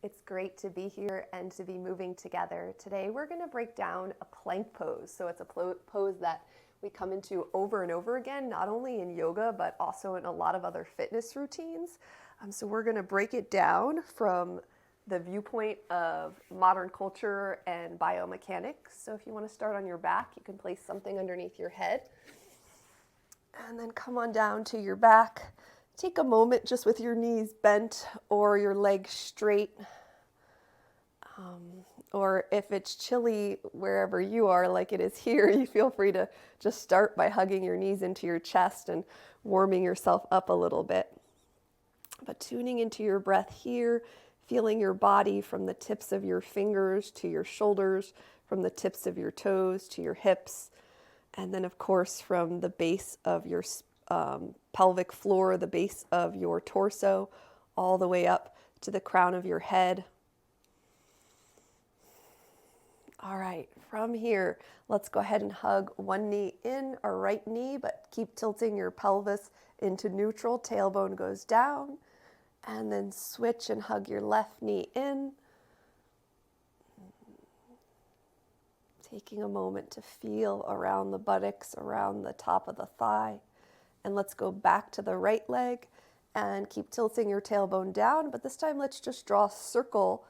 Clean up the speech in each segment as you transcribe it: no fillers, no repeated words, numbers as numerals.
It's great to be here and to be moving together. Today we're going to break down a plank pose. So it's a pose that we come into over and over again, not only in yoga, but also in a lot of other fitness routines. So we're going to break it down from the viewpoint of modern culture and biomechanics. So if you want to start on your back, you can place something underneath your head. And then come on down to your back. Take a moment just with your knees bent or your legs straight. Or if it's chilly wherever you are, like it is here, you feel free to just start by hugging your knees into your chest and warming yourself up a little bit. But tuning into your breath here, feeling your body from the tips of your fingers to your shoulders, from the tips of your toes to your hips, and then of course from the base of your pelvic floor, the base of your torso, all the way up to the crown of your head. All right, from here, let's go ahead and hug one knee in, our right knee, but keep tilting your pelvis into neutral. Tailbone goes down, and then switch and hug your left knee in. Taking a moment to feel around the buttocks, around the top of the thigh. And let's go back to the right leg and keep tilting your tailbone down, but this time let's just draw a circle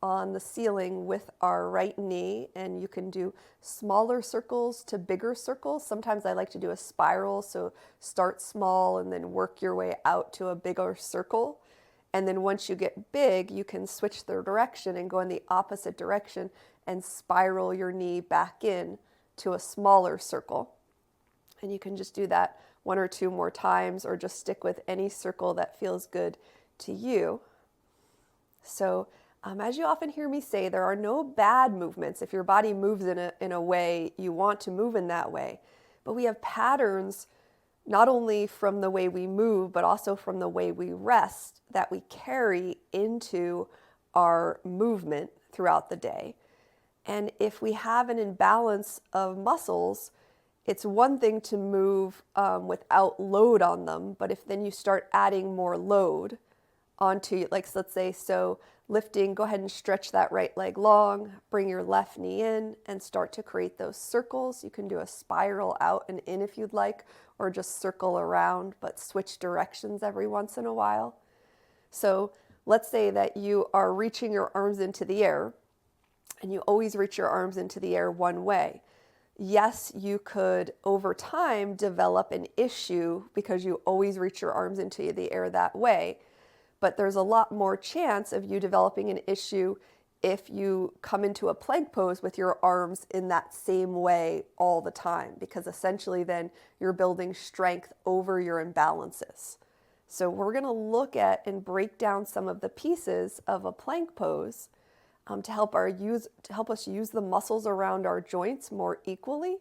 on the ceiling with our right knee, and you can do smaller circles to bigger circles. Sometimes I like to do a spiral, so start small and then work your way out to a bigger circle. And then once you get big, you can switch the direction and go in the opposite direction and spiral your knee back in to a smaller circle. And you can just do that one or two more times, or just stick with any circle that feels good to you. So as you often hear me say, there are no bad movements. If your body moves in a way, you want to move in that way. But we have patterns not only from the way we move, but also from the way we rest that we carry into our movement throughout the day. And if we have an imbalance of muscles, it's one thing to move without load on them, but if then you start adding more load onto, like, let's say, so lifting, go ahead and stretch that right leg long, bring your left knee in and start to create those circles. You can do a spiral out and in if you'd like, or just circle around, but switch directions every once in a while. So let's say that you are reaching your arms into the air, and you always reach your arms into the air one way. Yes, you could over time develop an issue because you always reach your arms into the air that way. But there's a lot more chance of you developing an issue if you come into a plank pose with your arms in that same way all the time, because essentially then you're building strength over your imbalances. So we're going to look at and break down some of the pieces of a plank pose to help us use the muscles around our joints more equally,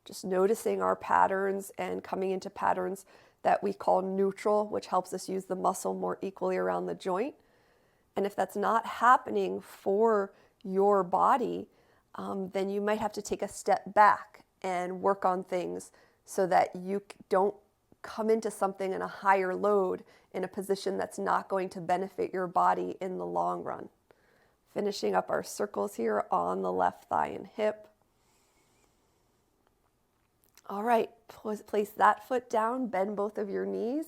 just noticing our patterns and coming into patterns that we call neutral, which helps us use the muscle more equally around the joint. And if that's not happening for your body, then you might have to take a step back and work on things so that you don't come into something in a higher load in a position that's not going to benefit your body in the long run. Finishing up our circles here on the left thigh and hip. All right, place that foot down, bend both of your knees.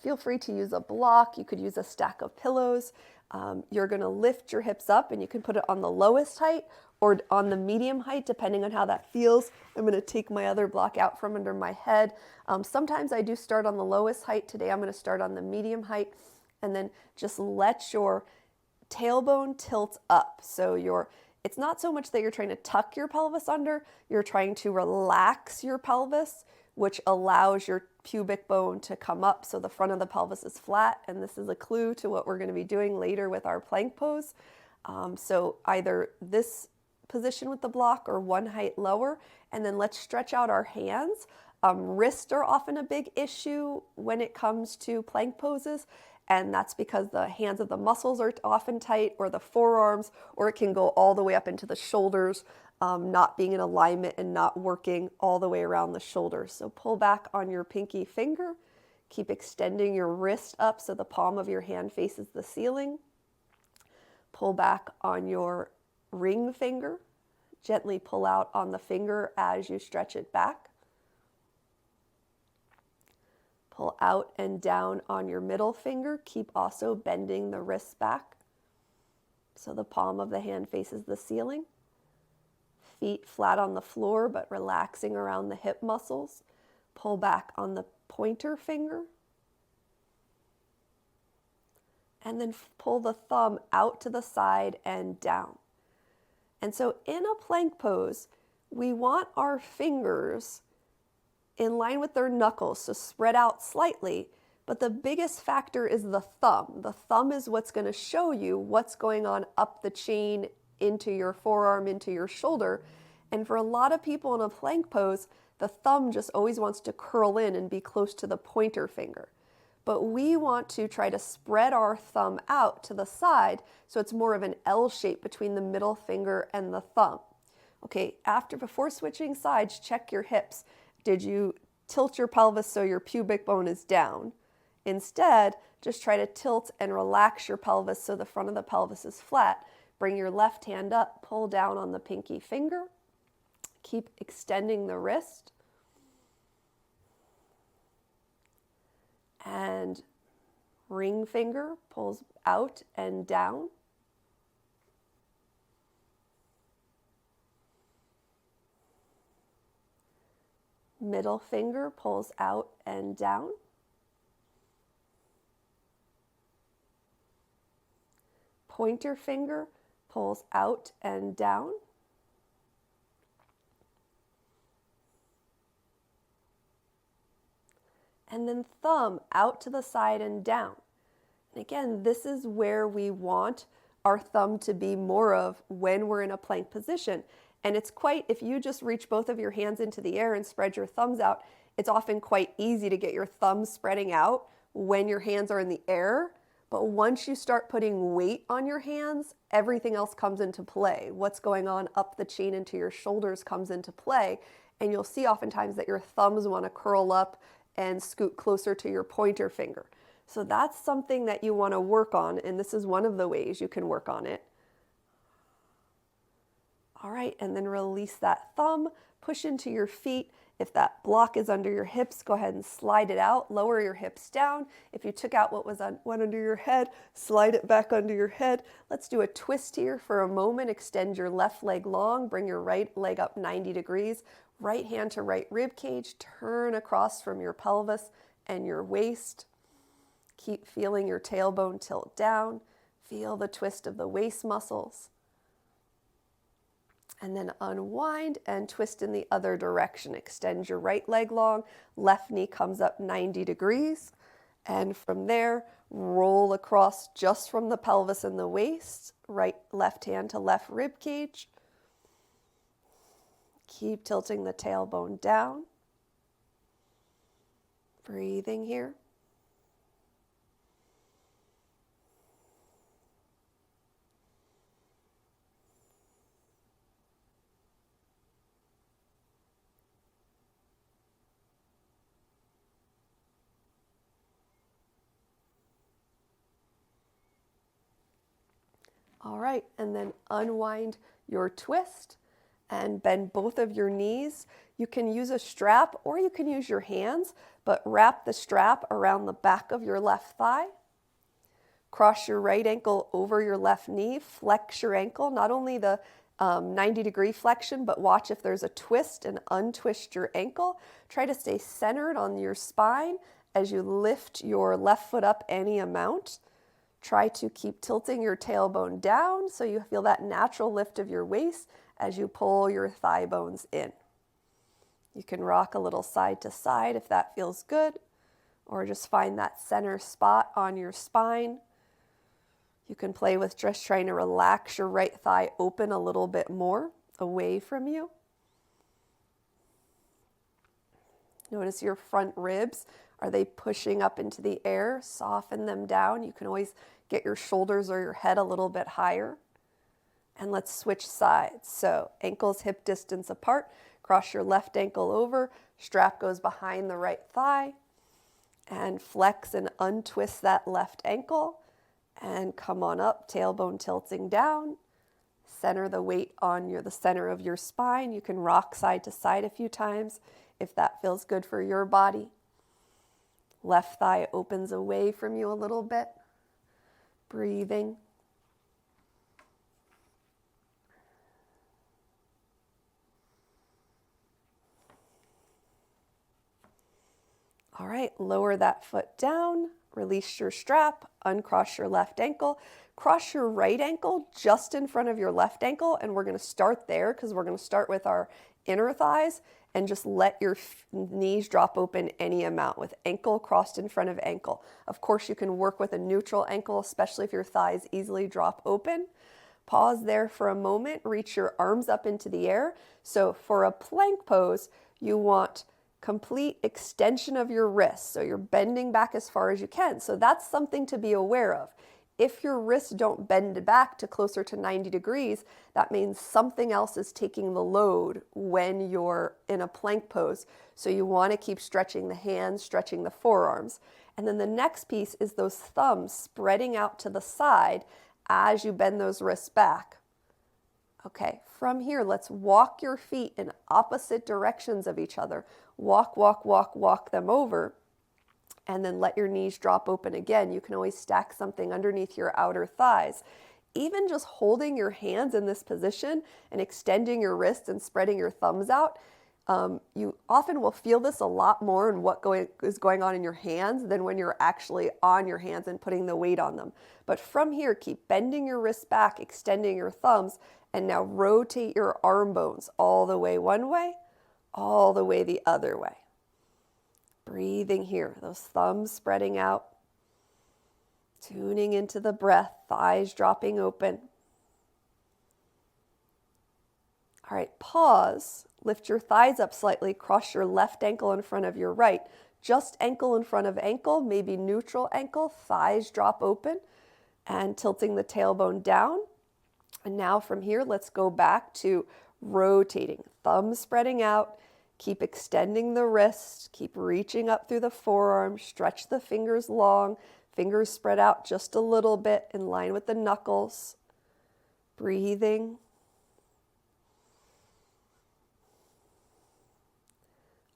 Feel free to use a block. You could use a stack of pillows. You're going to lift your hips up, and you can put it on the lowest height or on the medium height, depending on how that feels. I'm going to take my other block out from under my head. Sometimes I do start on the lowest height. Today I'm going to start on the medium height, and then just let your tailbone tilt up. So it's not so much that you're trying to tuck your pelvis under, you're trying to relax your pelvis, which allows your pubic bone to come up so the front of the pelvis is flat. And this is a clue to what we're going to be doing later with our plank pose. So either this position with the block or one height lower, and then let's stretch out our hands. Wrists are often a big issue when it comes to plank poses. And that's because the hands of the muscles are often tight, or the forearms, or it can go all the way up into the shoulders, not being in alignment and not working all the way around the shoulders. So pull back on your pinky finger, keep extending your wrist up so the palm of your hand faces the ceiling. pull back on your ring finger. Gently pull out on the finger as you stretch it back. Pull out and down on your middle finger. Keep also bending the wrist back so the palm of the hand faces the ceiling. Feet flat on the floor but relaxing around the hip muscles. Pull back on the pointer finger. And then pull the thumb out to the side and down. And so in a plank pose, we want our fingers in line with their knuckles, so spread out slightly, but the biggest factor is the thumb. The thumb is what's going to show you what's going on up the chain into your forearm, into your shoulder. And for a lot of people in a plank pose, the thumb just always wants to curl in and be close to the pointer finger. But we want to try to spread our thumb out to the side so it's more of an L shape between the middle finger and the thumb. Okay, before switching sides, check your hips. Did you tilt your pelvis so your pubic bone is down? Instead, just try to tilt and relax your pelvis so the front of the pelvis is flat. Bring your left hand up, pull down on the pinky finger. Keep extending the wrist. And ring finger pulls out and down. Middle finger pulls out and down. Pointer finger pulls out and down. And then thumb out to the side and down. And again, this is where we want our thumb to be more of when we're in a plank position. And it's if you just reach both of your hands into the air and spread your thumbs out, it's often quite easy to get your thumbs spreading out when your hands are in the air. But once you start putting weight on your hands, everything else comes into play. What's going on up the chain into your shoulders comes into play. And you'll see oftentimes that your thumbs want to curl up and scoot closer to your pointer finger. So that's something that you want to work on, and this is one of the ways you can work on it. All right, and then release that thumb, push into your feet. If that block is under your hips, go ahead and slide it out, lower your hips down. If you took out what went under your head, slide it back under your head. Let's do a twist here for a moment. Extend your left leg long, bring your right leg up 90 degrees. Right hand to right rib cage, turn across from your pelvis and your waist. Keep feeling your tailbone tilt down. Feel the twist of the waist muscles. And then unwind and twist in the other direction. Extend your right leg long, left knee comes up 90 degrees. And from there, roll across just from the pelvis and the waist, left hand to left rib cage. Keep tilting the tailbone down. Breathing here. All right, and then unwind your twist and bend both of your knees. You can use a strap or you can use your hands, but wrap the strap around the back of your left thigh. Cross your right ankle over your left knee, flex your ankle, not only the 90-degree flexion, but watch if there's a twist and untwist your ankle. Try to stay centered on your spine as you lift your left foot up any amount. Try to keep tilting your tailbone down so you feel that natural lift of your waist as you pull your thigh bones in. You can rock a little side to side if that feels good, or just find that center spot on your spine. You can play with just trying to relax your right thigh open a little bit more away from you. Notice your front ribs. Are they pushing up into the air? Soften them down. You can always get your shoulders or your head a little bit higher. And let's switch sides. So ankles hip distance apart. Cross your left ankle over. Strap goes behind the right thigh. And flex and untwist that left ankle. And come on up, tailbone tilting down. Center the weight on the center of your spine. You can rock side to side a few times if that feels good for your body. Left thigh opens away from you a little bit. Breathing. All right, lower that foot down, release your strap, uncross your left ankle, cross your right ankle just in front of your left ankle, and we're going to start there because we're going to start with our inner thighs and just let your knees drop open any amount with ankle crossed in front of ankle. Of course, you can work with a neutral ankle, especially if your thighs easily drop open. Pause there for a moment, reach your arms up into the air. So for a plank pose, you want complete extension of your wrists. So you're bending back as far as you can. So that's something to be aware of. If your wrists don't bend back to closer to 90 degrees, that means something else is taking the load when you're in a plank pose. So you want to keep stretching the hands, stretching the forearms. And then the next piece is those thumbs spreading out to the side as you bend those wrists back. Okay, from here, let's walk your feet in opposite directions of each other. Walk, walk, walk, walk them over, and then let your knees drop open again. You can always stack something underneath your outer thighs. Even just holding your hands in this position and extending your wrists and spreading your thumbs out, you often will feel this a lot more in what is going on in your hands than when you're actually on your hands and putting the weight on them. But from here, keep bending your wrists back, extending your thumbs, and now rotate your arm bones all the way one way, all the way the other way. Breathing here, those thumbs spreading out, tuning into the breath, thighs dropping open. All right, pause. Lift your thighs up slightly, cross your left ankle in front of your right. Just ankle in front of ankle, maybe neutral ankle, thighs drop open, and tilting the tailbone down. And now from here, let's go back to rotating, thumbs spreading out, keep extending the wrist, keep reaching up through the forearm, stretch the fingers long, fingers spread out just a little bit in line with the knuckles. Breathing.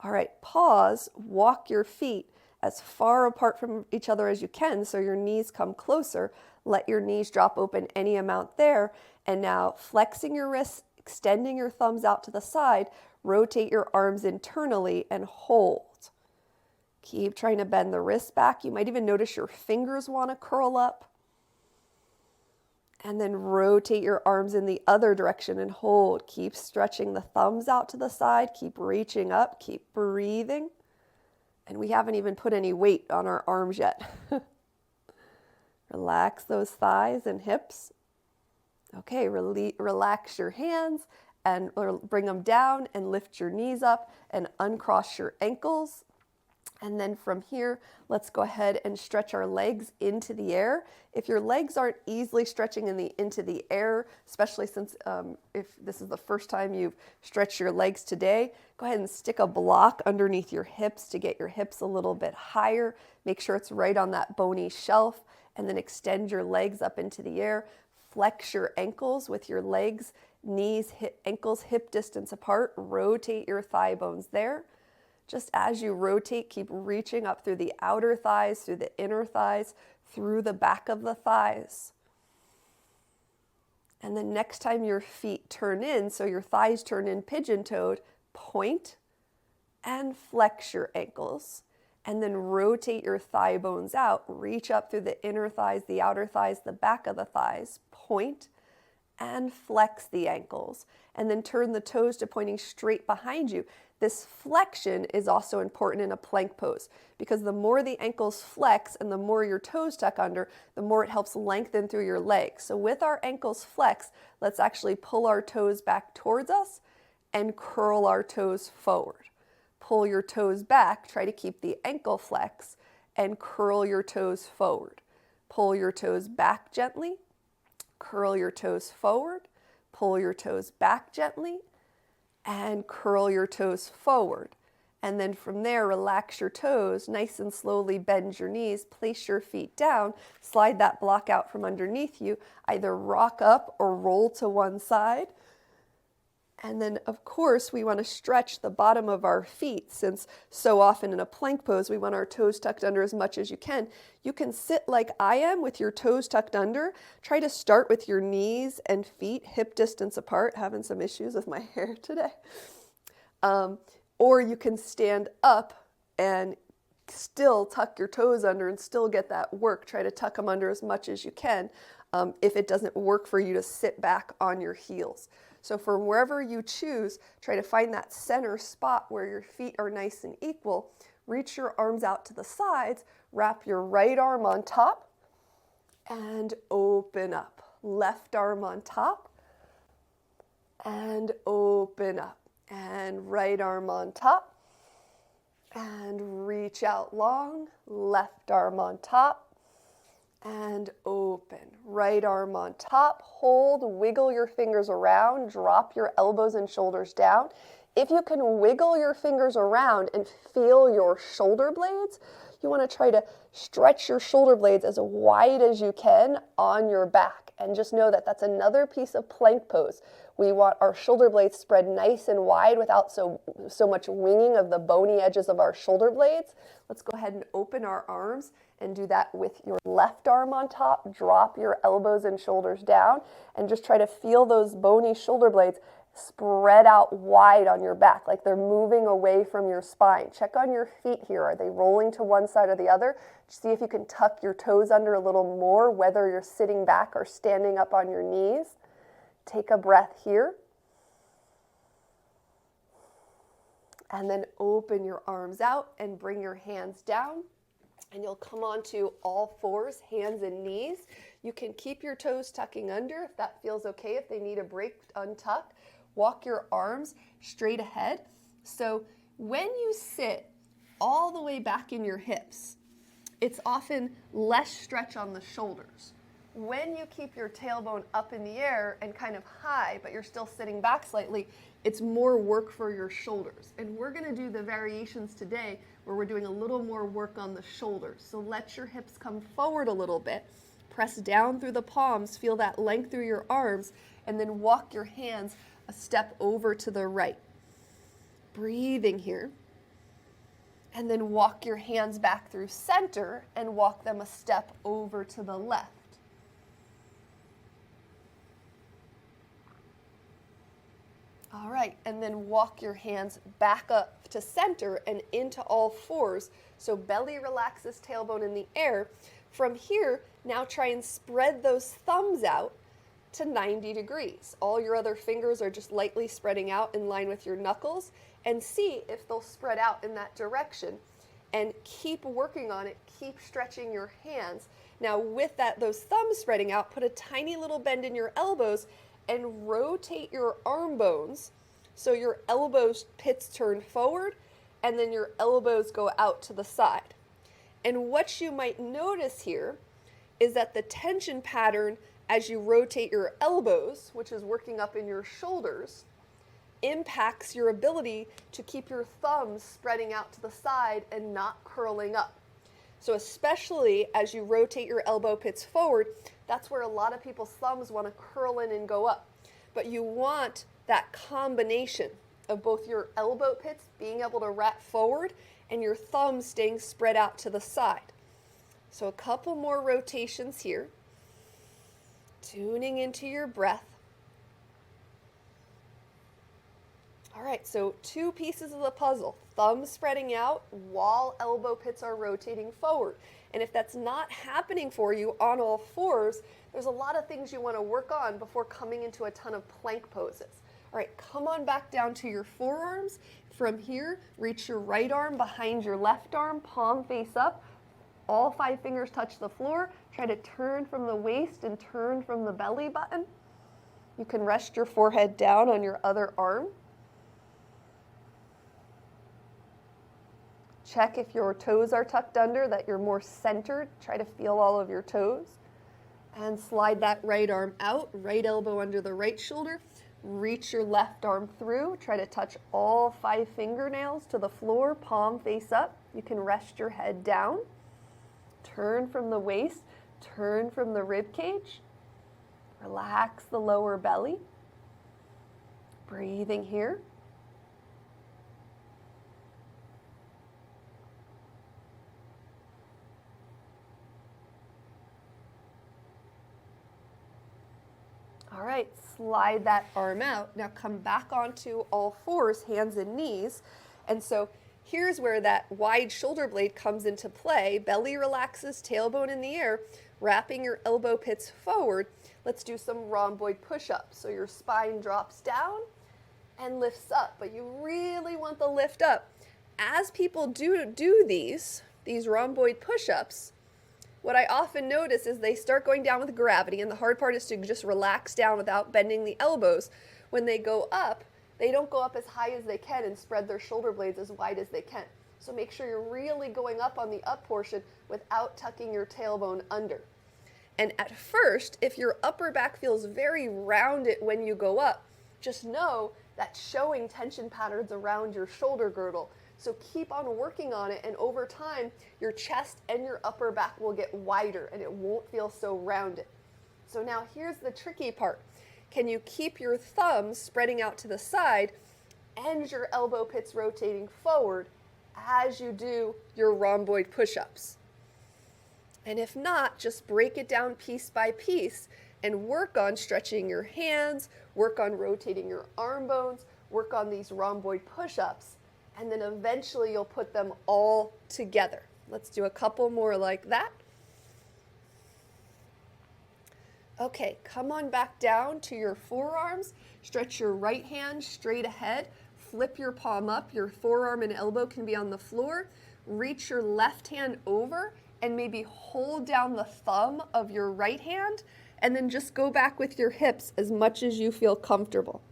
All right, pause, walk your feet as far apart from each other as you can so your knees come closer. Let your knees drop open any amount there. And now flexing your wrists, extending your thumbs out to the side, rotate your arms internally and hold. Keep trying to bend the wrists back. You might even notice your fingers want to curl up. And then rotate your arms in the other direction and hold. Keep stretching the thumbs out to the side. Keep reaching up. Keep breathing. And we haven't even put any weight on our arms yet. Relax those thighs and hips. Okay, relax your hands and bring them down and lift your knees up and uncross your ankles. And then from here, let's go ahead and stretch our legs into the air. If your legs aren't easily stretching into the air, especially since if this is the first time you've stretched your legs today, go ahead and stick a block underneath your hips to get your hips a little bit higher. Make sure it's right on that bony shelf, and then extend your legs up into the air. Flex your ankles with your legs, knees, ankles hip distance apart. Rotate your thigh bones there. Just as you rotate, keep reaching up through the outer thighs, through the inner thighs, through the back of the thighs. And then next time your feet turn in, so your thighs turn in pigeon-toed, point and flex your ankles. And then rotate your thigh bones out. Reach up through the inner thighs, the outer thighs, the back of the thighs. Point and flex the ankles. And then turn the toes to pointing straight behind you. This flexion is also important in a plank pose because the more the ankles flex and the more your toes tuck under, the more it helps lengthen through your legs. So with our ankles flex, let's actually pull our toes back towards us and curl our toes forward. Pull your toes back, try to keep the ankle flex, and curl your toes forward. Pull your toes back gently, curl your toes forward, pull your toes back gently, and curl your toes forward. And then from there, relax your toes, nice and slowly bend your knees, place your feet down, slide that block out from underneath you, either rock up or roll to one side. And then, of course, we want to stretch the bottom of our feet, since so often in a plank pose, we want our toes tucked under as much as you can. You can sit like I am with your toes tucked under. Try to start with your knees and feet hip distance apart. Having some issues with my hair today. Or you can stand up and still tuck your toes under and still get that work. Try to tuck them under as much as you can if it doesn't work for you to sit back on your heels. So from wherever you choose, try to find that center spot where your feet are nice and equal. Reach your arms out to the sides, wrap your right arm on top, and open up. Left arm on top, and open up. And right arm on top, and reach out long, left arm on top, and open. Right arm on top, hold, wiggle your fingers around, drop your elbows and shoulders down. If you can wiggle your fingers around and feel your shoulder blades, you want to try to stretch your shoulder blades as wide as you can on your back. And just know that that's another piece of plank pose. We want our shoulder blades spread nice and wide without so much winging of the bony edges of our shoulder blades. Let's go ahead and open our arms and do that with your left arm on top. Drop your elbows and shoulders down and just try to feel those bony shoulder blades spread out wide on your back, like they're moving away from your spine. Check on your feet here. Are they rolling to one side or the other? See if you can tuck your toes under a little more, whether you're sitting back or standing up on your knees. Take a breath here. And then open your arms out and bring your hands down. And you'll come onto all fours, hands and knees. You can keep your toes tucking under if that feels okay. If they need a break, untuck. Walk your arms straight ahead. So when you sit all the way back in your hips, it's often less stretch on the shoulders. When you keep your tailbone up in the air and kind of high, but you're still sitting back slightly, it's more work for your shoulders. And we're going to do the variations today where we're doing a little more work on the shoulders. So let your hips come forward a little bit. Press down through the palms, feel that length through your arms, and then walk your hands a step over to the right. Breathing here. And then walk your hands back through center and walk them a step over to the left. All right, and then walk your hands back up to center and into all fours. So belly relaxes, tailbone in the air. From here, now try and spread those thumbs out to 90 degrees. All your other fingers are just lightly spreading out in line with your knuckles, and see if they'll spread out in that direction. And keep working on it, keep stretching your hands. Now with those thumbs spreading out, put a tiny little bend in your elbows and rotate your arm bones so your elbows pits turn forward and then your elbows go out to the side. And what you might notice here is that the tension pattern as you rotate your elbows, which is working up in your shoulders, impacts your ability to keep your thumbs spreading out to the side and not curling up. So especially as you rotate your elbow pits forward, that's where a lot of people's thumbs want to curl in and go up. But you want that combination of both your elbow pits being able to wrap forward and your thumbs staying spread out to the side. So a couple more rotations here. Tuning into your breath. All right, so two pieces of the puzzle. Thumbs spreading out while elbow pits are rotating forward. And if that's not happening for you on all fours, there's a lot of things you want to work on before coming into a ton of plank poses. All right, come on back down to your forearms. From here, reach your right arm behind your left arm, palm face up. All 5 fingers touch the floor. Try to turn from the waist and turn from the belly button. You can rest your forehead down on your other arm. Check if your toes are tucked under, that you're more centered. Try to feel all of your toes. And slide that right arm out, right elbow under the right shoulder. Reach your left arm through. Try to touch all 5 fingernails to the floor, palm face up. You can rest your head down. Turn from the waist, turn from the rib cage. Relax the lower belly. Breathing here. All right, slide that arm out. Now come back onto all fours, hands and knees. And so here's where that wide shoulder blade comes into play. Belly relaxes, tailbone in the air, wrapping your elbow pits forward. Let's do some rhomboid push-ups. So your spine drops down and lifts up, but you really want the lift up. As people do these rhomboid push-ups, what I often notice is they start going down with gravity, and the hard part is to just relax down without bending the elbows. When they go up, they don't go up as high as they can and spread their shoulder blades as wide as they can. So make sure you're really going up on the up portion without tucking your tailbone under. And at first, if your upper back feels very rounded when you go up, just know that's showing tension patterns around your shoulder girdle. So keep on working on it, and over time, your chest and your upper back will get wider and it won't feel so rounded. So now here's the tricky part. Can you keep your thumbs spreading out to the side and your elbow pits rotating forward as you do your rhomboid push-ups? And if not, just break it down piece by piece and work on stretching your hands, work on rotating your arm bones, work on these rhomboid push-ups, and then eventually you'll put them all together. Let's do a couple more like that. Okay, come on back down to your forearms. Stretch your right hand straight ahead. Flip your palm up. Your forearm and elbow can be on the floor. Reach your left hand over and maybe hold down the thumb of your right hand, and then just go back with your hips as much as you feel comfortable.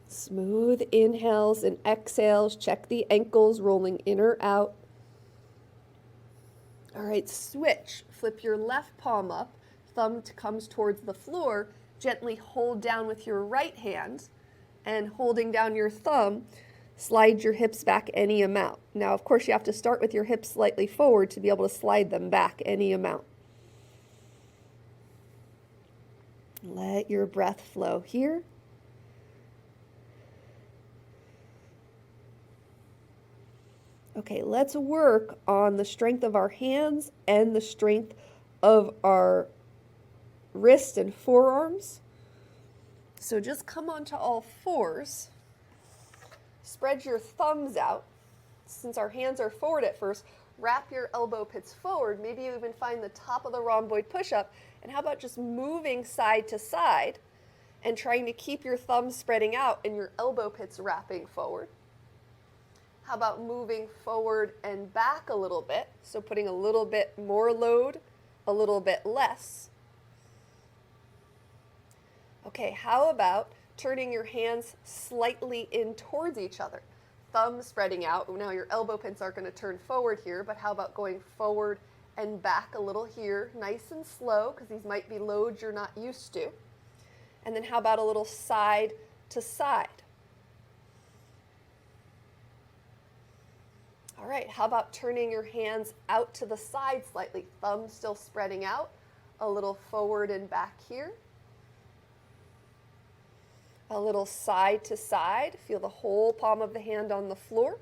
Smooth inhales and exhales. Check the ankles rolling in or out. All right, switch. Flip your left palm up. Thumb comes towards the floor. Gently hold down with your right hand, and holding down your thumb, slide your hips back any amount. Now, of course, you have to start with your hips slightly forward to be able to slide them back any amount. Let your breath flow here. Okay, let's work on the strength of our hands and the strength of our wrists and forearms. So just come onto all fours. Spread your thumbs out. Since our hands are forward at first, wrap your elbow pits forward. Maybe you even find the top of the rhomboid push-up. And how about just moving side to side and trying to keep your thumbs spreading out and your elbow pits wrapping forward? How about moving forward and back a little bit? So putting a little bit more load, a little bit less. Okay, how about turning your hands slightly in towards each other? Thumbs spreading out. Now your elbow pits are going to turn forward here, but how about going forward and back a little here, nice and slow, because these might be loads you're not used to. And then how about a little side to side? All right, how about turning your hands out to the side slightly? Thumbs still spreading out, a little forward and back here. A little side to side. Feel the whole palm of the hand on the floor.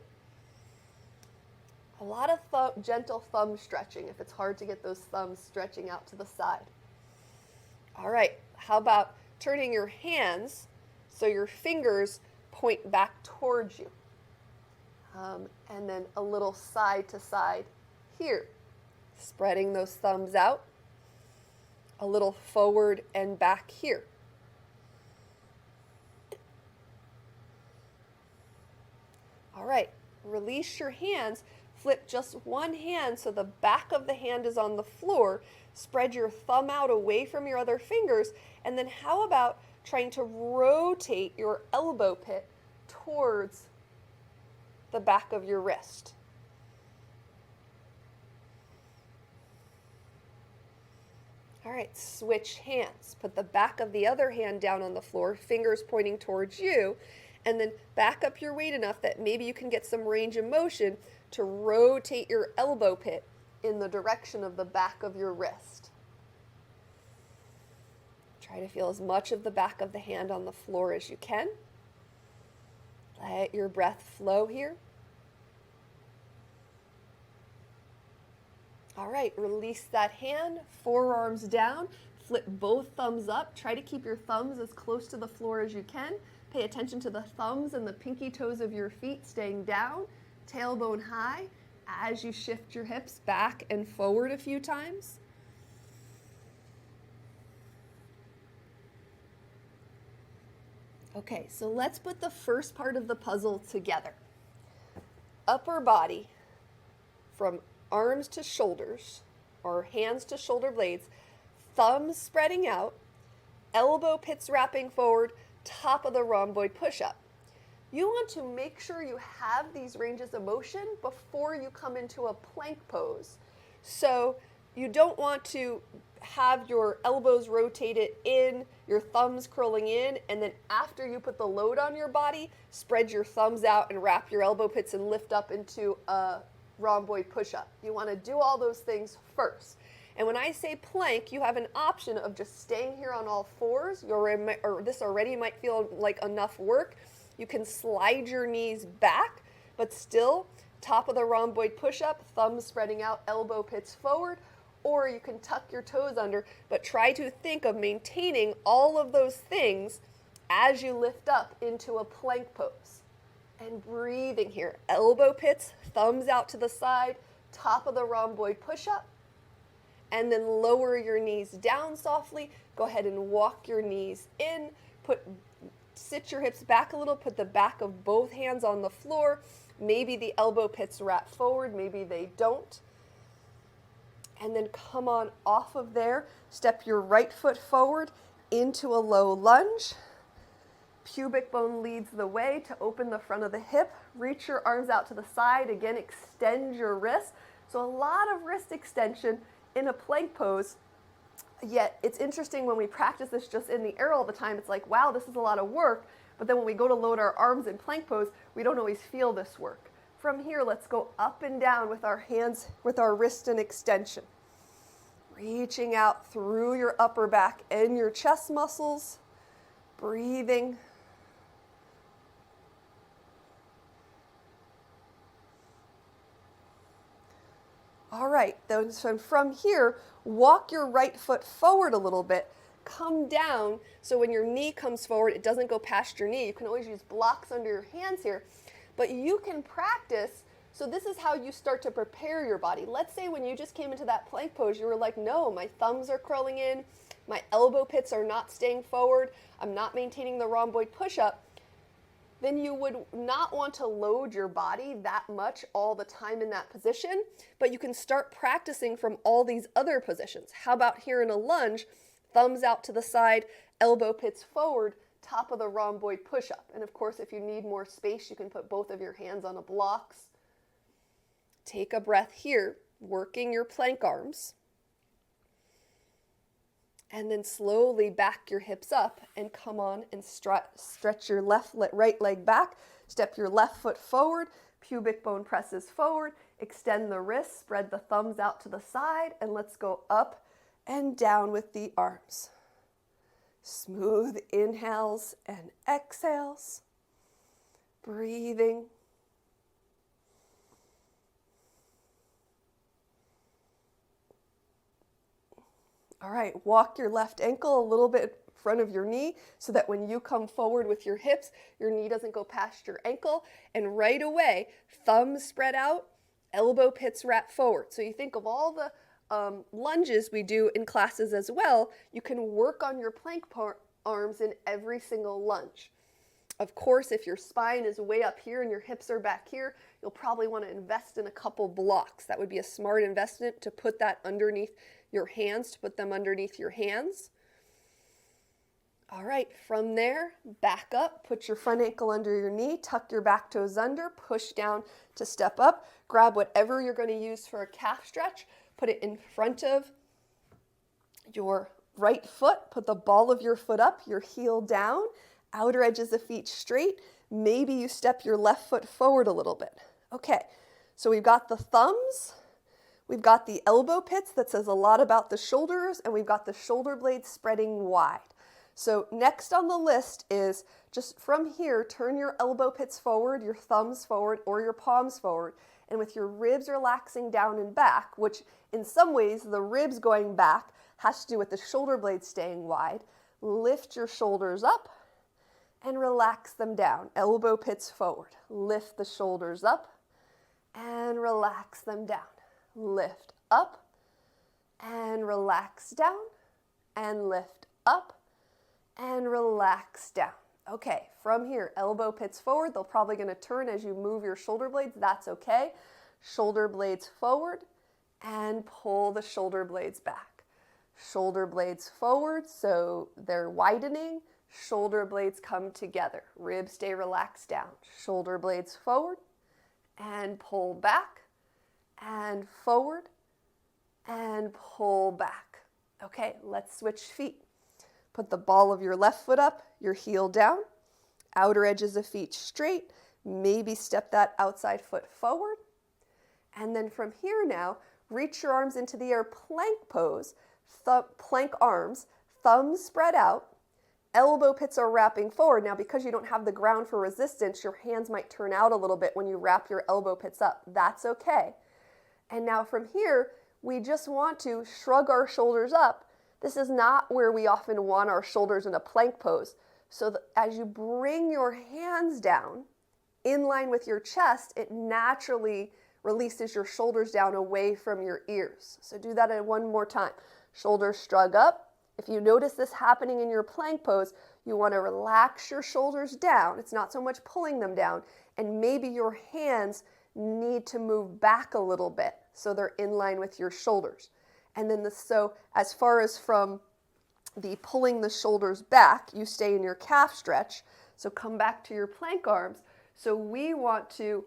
A lot of gentle thumb stretching if it's hard to get those thumbs stretching out to the side. All right, how about turning your hands so your fingers point back towards you? And then a little side to side here. Spreading those thumbs out. A little forward and back here. All right, release your hands. Flip just one hand so the back of the hand is on the floor. Spread your thumb out away from your other fingers. And then how about trying to rotate your elbow pit towards the back of your wrist? All right, switch hands. Put the back of the other hand down on the floor, fingers pointing towards you, and then back up your weight enough that maybe you can get some range of motion to rotate your elbow pit in the direction of the back of your wrist. Try to feel as much of the back of the hand on the floor as you can. Let your breath flow here. All right, release that hand, forearms down, flip both thumbs up. Try to keep your thumbs as close to the floor as you can. Pay attention to the thumbs and the pinky toes of your feet staying down, tailbone high, as you shift your hips back and forward a few times. Okay, so let's put the first part of the puzzle together. Upper body from arms to shoulders, or hands to shoulder blades, thumbs spreading out, elbow pits wrapping forward, top of the rhomboid push-up. You want to make sure you have these ranges of motion before you come into a plank pose. So you don't want to have your elbows rotated in, your thumbs curling in, and then after you put the load on your body, spread your thumbs out and wrap your elbow pits and lift up into a rhomboid push-up. You want to do all those things first. And when I say plank, you have an option of just staying here on all fours. This already might feel like enough work. You can slide your knees back, but still top of the rhomboid push-up, thumbs spreading out, elbow pits forward, or you can tuck your toes under, but try to think of maintaining all of those things as you lift up into a plank pose. And breathing here, elbow pits, thumbs out to the side, top of the rhomboid push-up, and then lower your knees down softly. Go ahead and walk your knees in, sit your hips back a little, put the back of both hands on the floor. Maybe the elbow pits wrap forward, maybe they don't. And then come on off of there, step your right foot forward into a low lunge. Pubic bone leads the way to open the front of the hip. Reach your arms out to the side. Again, extend your wrists. So a lot of wrist extension in a plank pose. Yet it's interesting when we practice this just in the air all the time, it's like, wow, this is a lot of work. But then when we go to load our arms in plank pose, we don't always feel this work. From here, let's go up and down with our hands, with our wrist and extension. Reaching out through your upper back and your chest muscles. Breathing. All right, so from here, walk your right foot forward a little bit. Come down, so when your knee comes forward, it doesn't go past your knee. You can always use blocks under your hands here, but you can practice. So this is how you start to prepare your body. Let's say when you just came into that plank pose, you were like, no, my thumbs are curling in, my elbow pits are not staying forward, I'm not maintaining the rhomboid push-up. Then you would not want to load your body that much all the time in that position, but you can start practicing from all these other positions. How about here in a lunge, thumbs out to the side, elbow pits forward, top of the rhomboid push-up. And of course, if you need more space, you can put both of your hands on the blocks. Take a breath here, working your plank arms. And then slowly back your hips up and come on and stretch your right leg back. Step your left foot forward, pubic bone presses forward, extend the wrists, spread the thumbs out to the side, and let's go up and down with the arms. Smooth inhales and exhales. Breathing. All right, walk your left ankle a little bit in front of your knee so that when you come forward with your hips, your knee doesn't go past your ankle. And right away, thumbs spread out, elbow pits wrap forward. So you think of all the lunges we do in classes as well. You can work on your plank arms in every single lunge. Of course, if your spine is way up here and your hips are back here, you'll probably want to invest in a couple blocks. That would be a smart investment to put that underneath your hands, to put them underneath your hands. All right, from there, back up, put your front ankle under your knee, tuck your back toes under, push down to step up, grab whatever you're going to use for a calf stretch, put it in front of your right foot, put the ball of your foot up, your heel down, outer edges of feet straight. Maybe you step your left foot forward a little bit. Okay, so we've got the thumbs, we've got the elbow pits that says a lot about the shoulders, and we've got the shoulder blades spreading wide. So next on the list is just from here, turn your elbow pits forward, your thumbs forward, or your palms forward. And with your ribs relaxing down and back, which in some ways the ribs going back has to do with the shoulder blades staying wide, lift your shoulders up and relax them down. Elbow pits forward. Lift the shoulders up and relax them down. Lift up and relax down and lift up and relax down. Okay, from here, elbow pits forward. They're probably going to turn as you move your shoulder blades. That's okay. Shoulder blades forward and pull the shoulder blades back. Shoulder blades forward, so they're widening. Shoulder blades come together. Ribs stay relaxed down. Shoulder blades forward and pull back and forward and pull back. Okay, let's switch feet. Put the ball of your left foot up, your heel down, outer edges of feet straight. Maybe step that outside foot forward. And then from here now, reach your arms into the air, plank pose, plank arms, thumbs spread out, elbow pits are wrapping forward. Now, because you don't have the ground for resistance, your hands might turn out a little bit when you wrap your elbow pits up. That's okay. And now from here, we just want to shrug our shoulders up. This is not where we often want our shoulders in a plank pose. So that as you bring your hands down in line with your chest, it naturally releases your shoulders down away from your ears. So do that one more time. Shoulders shrug up. If you notice this happening in your plank pose, you want to relax your shoulders down. It's not so much pulling them down. And maybe your hands need to move back a little bit so they're in line with your shoulders. And then so as far as from the pulling the shoulders back, you stay in your calf stretch. So come back to your plank arms. So we want to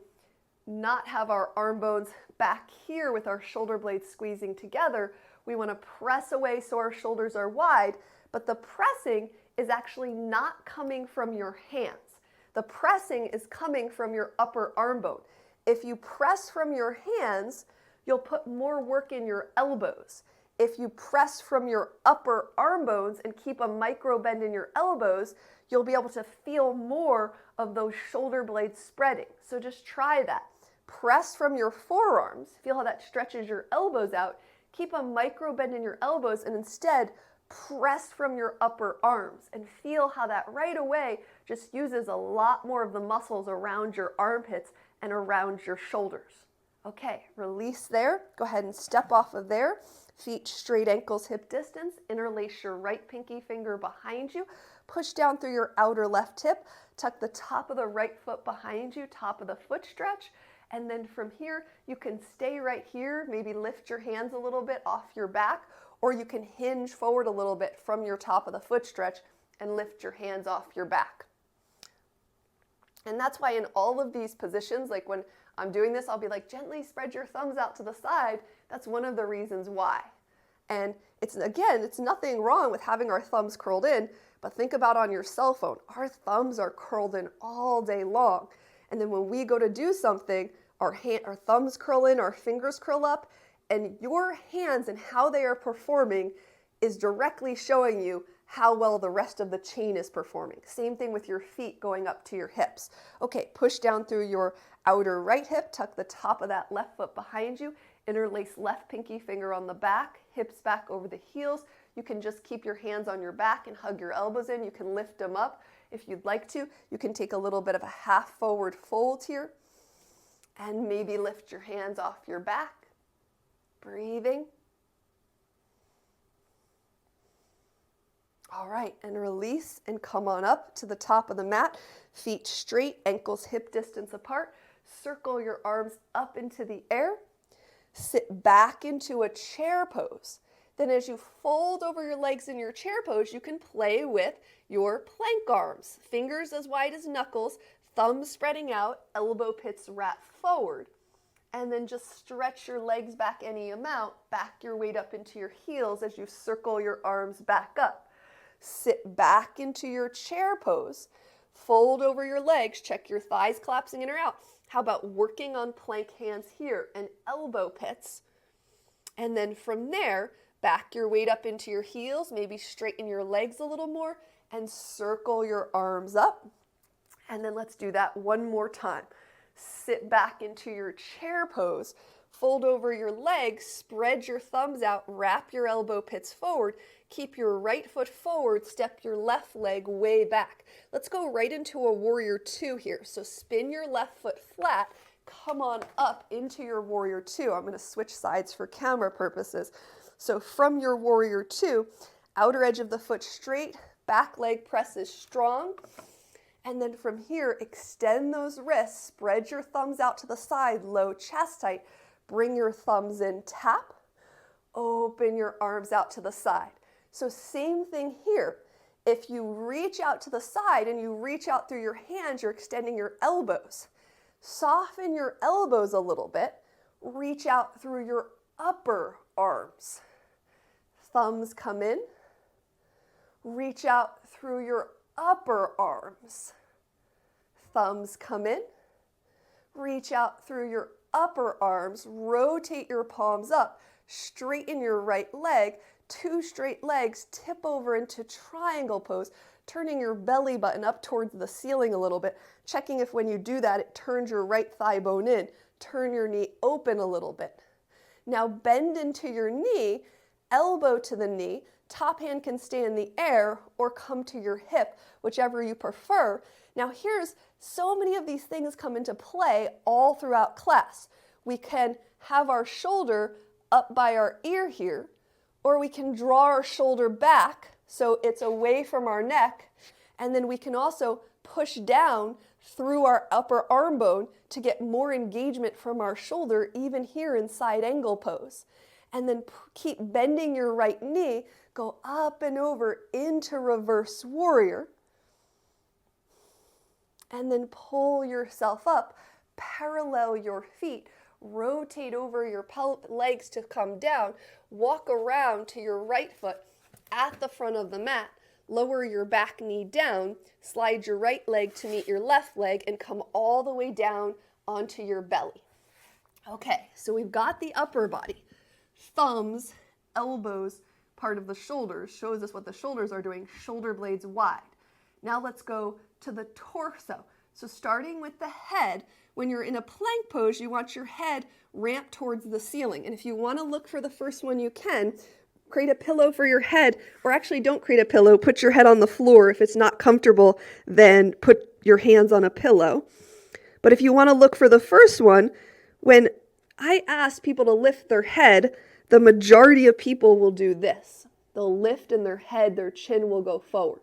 not have our arm bones back here with our shoulder blades squeezing together. We want to press away so our shoulders are wide, but the pressing is actually not coming from your hands. The pressing is coming from your upper arm bone. If you press from your hands, you'll put more work in your elbows. If you press from your upper arm bones and keep a micro bend in your elbows, you'll be able to feel more of those shoulder blades spreading. So just try that. Press from your forearms. Feel how that stretches your elbows out. Keep a micro bend in your elbows and instead press from your upper arms and feel how that right away just uses a lot more of the muscles around your armpits and around your shoulders. Okay, release there. Go ahead and step off of there. Feet straight, ankles hip distance. Interlace your right pinky finger behind you. Push down through your outer left hip. Tuck the top of the right foot behind you, top of the foot stretch. And then from here, you can stay right here, maybe lift your hands a little bit off your back, or you can hinge forward a little bit from your top of the foot stretch and lift your hands off your back. And that's why in all of these positions, like when I'm doing this, I'll be like, gently spread your thumbs out to the side. That's one of the reasons why. And it's nothing wrong with having our thumbs curled in, but think about on your cell phone. Our thumbs are curled in all day long. And then when we go to do something, our thumbs curl in, our fingers curl up, and your hands and how they are performing is directly showing you how well the rest of the chain is performing. Same thing with your feet going up to your hips. Okay, push down through your outer right hip, tuck the top of that left foot behind you, interlace left pinky finger on the back, hips back over the heels. You can just keep your hands on your back and hug your elbows in. You can lift them up if you'd like to. You can take a little bit of a half forward fold here and maybe lift your hands off your back. Breathing. All right, and release and come on up to the top of the mat. Feet straight, ankles hip distance apart. Circle your arms up into the air. Sit back into a chair pose. Then as you fold over your legs in your chair pose, you can play with your plank arms. Fingers as wide as knuckles, thumbs spreading out, elbow pits wrap forward. And then just stretch your legs back any amount, back your weight up into your heels as you circle your arms back up. Sit back into your chair pose. Fold over your legs, check your thighs collapsing in or out. How about working on plank hands here and elbow pits? And then from there, back your weight up into your heels, maybe straighten your legs a little more and circle your arms up. And then let's do that one more time. Sit back into your chair pose, fold over your legs, spread your thumbs out, wrap your elbow pits forward, keep your right foot forward, step your left leg way back. Let's go right into a warrior two here. So spin your left foot flat, come on up into your warrior two. I'm going to switch sides for camera purposes. So from your warrior two, outer edge of the foot straight, back leg presses strong. And then from here, extend those wrists, spread your thumbs out to the side, low chest height. Bring your thumbs in, tap, open your arms out to the side. So same thing here. If you reach out to the side and you reach out through your hands, you're extending your elbows. Soften your elbows a little bit. Reach out through your upper arms. Thumbs come in. Reach out through your upper arms. Thumbs come in. Reach out through your upper arms. Rotate your palms up. Straighten your right leg. Two straight legs. Tip over into triangle pose. Turning your belly button up towards the ceiling a little bit. Checking if when you do that, it turns your right thigh bone in. Turn your knee open a little bit. Now bend into your knee. Elbow to the knee. Top hand can stay in the air or come to your hip, whichever you prefer. Now here's so many of these things come into play all throughout class. We can have our shoulder up by our ear here, or we can draw our shoulder back so it's away from our neck, and then we can also push down through our upper arm bone to get more engagement from our shoulder, even here in side angle pose. And then keep bending your right knee, go up and over into reverse warrior, and then pull yourself up, parallel your feet, rotate over your legs to come down, walk around to your right foot at the front of the mat, lower your back knee down, slide your right leg to meet your left leg, and come all the way down onto your belly. Okay, so we've got the upper body. Thumbs, elbows, part of the shoulders shows us what the shoulders are doing, shoulder blades wide. Now let's go to the torso. So starting with the head, when you're in a plank pose, you want your head ramped towards the ceiling. And if you want to look for the first one, you can. Create a pillow for your head, or actually don't create a pillow, put your head on the floor. If it's not comfortable, then put your hands on a pillow. But if you want to look for the first one, when I ask people to lift their head, the majority of people will do this. They'll lift in their head, their chin will go forward.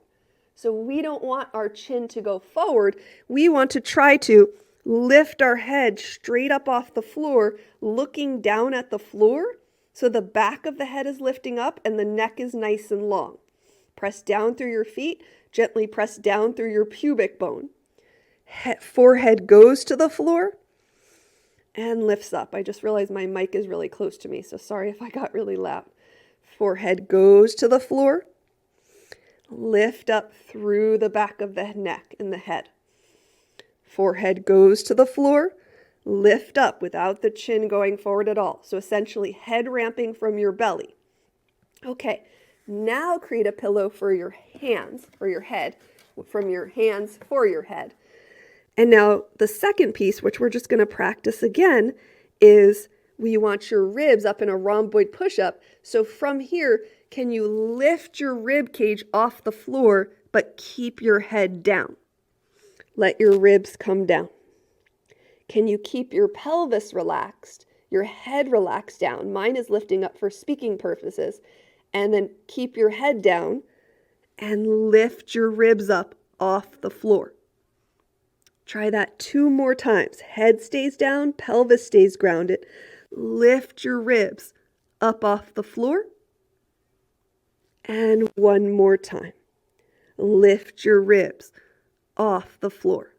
So we don't want our chin to go forward. We want to try to lift our head straight up off the floor, looking down at the floor. So the back of the head is lifting up and the neck is nice and long. Press down through your feet, gently press down through your pubic bone. Forehead goes to the floor and lifts up. I just realized my mic is really close to me, so sorry if I got really loud. Forehead goes to the floor. Lift up through the back of the neck and the head. Forehead goes to the floor. Lift up without the chin going forward at all. So essentially head ramping from your belly. Okay, now create a pillow for your hands, for your head, from your hands for your head. And now the second piece, which we're just going to practice again, is we want your ribs up in a rhomboid push-up. So from here, can you lift your rib cage off the floor, but keep your head down? Let your ribs come down. Can you keep your pelvis relaxed, your head relaxed down? Mine is lifting up for speaking purposes. And then keep your head down and lift your ribs up off the floor. Try that 2 more times. Head stays down, pelvis stays grounded. Lift your ribs up off the floor. And 1 more time. Lift your ribs off the floor.